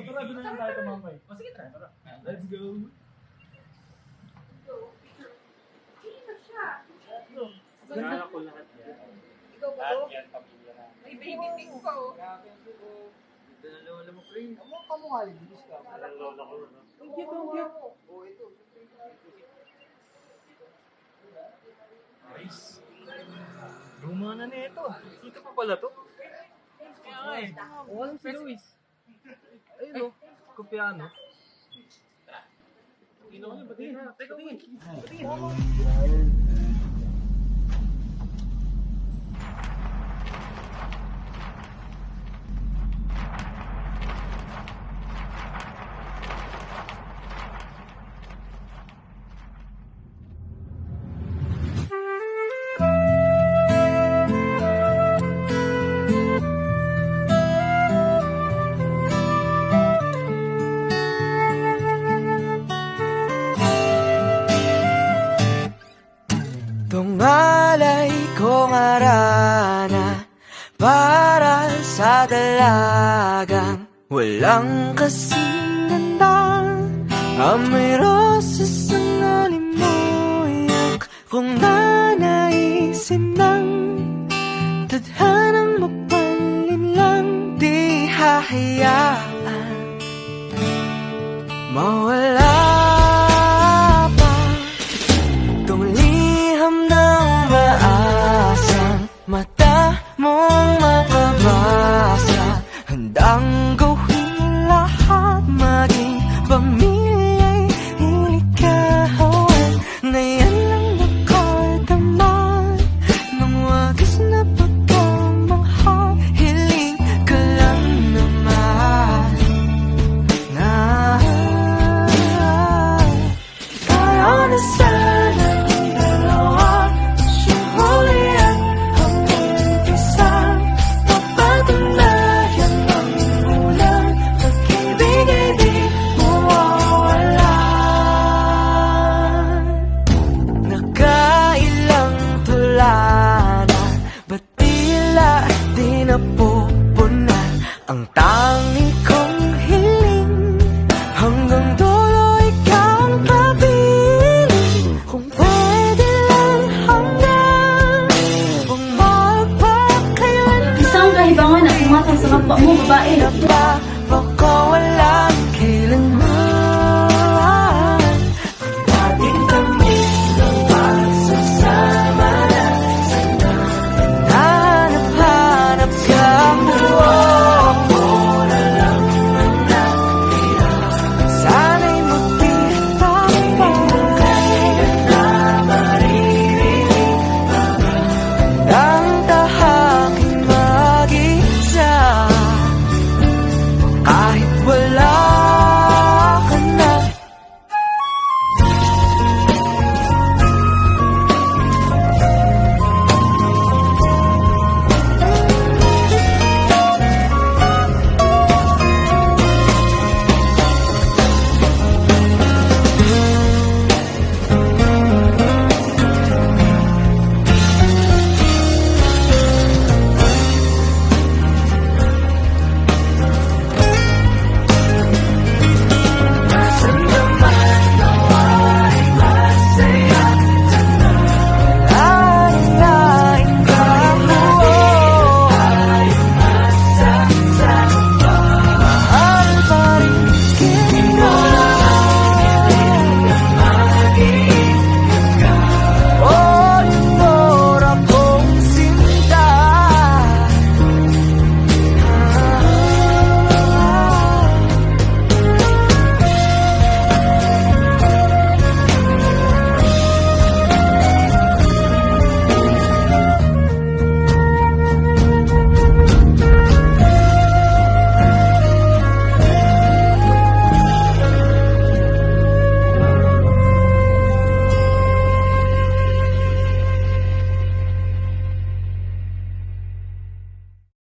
Sigurado na lang tayo tumambay. O sige, tara. Let's go. Gano'n ko lahat yan. Ikaw ba Lahat to? yan, pamilya na. May baby pink pa oh. Ito na lola mo, pre. Kamukha ni Bilis ka. Ang lola ko, no? Ang cute, ang cute. Oo, ito. Nice. Luma na nito. Dito pa pala to. Kaya nga eh. Walang si Luis. Ayun o. Kopiano. Patingin. Tungalay kong arana para sa dalagang walang kasing ganda. Amoy rosas ang alimuyak kung nanaisin ng tadhanang mapalin lang. Di hahayaan mawala pa tong liham ng maasang mata mong makabasa. Handang gawin lahat, maging pamilya'y ilikawan. Ngayon lang nakadaman ng wagas na pagkamahal. Hiling ka lang naman na tayo na sana ang dalawa. Siyempre at hanggang-isa mapatunayan ang unang pag-ibig ay di mawawala. Nakailang tula na, ba't tila di napupunan ang tanging kong hiling? Hanggang dulo ikaw ang kapiling. Kung pwede lang hanggang magpakailan. Isang kahibangan at umatang sa kapwa mo, babae. Baka wala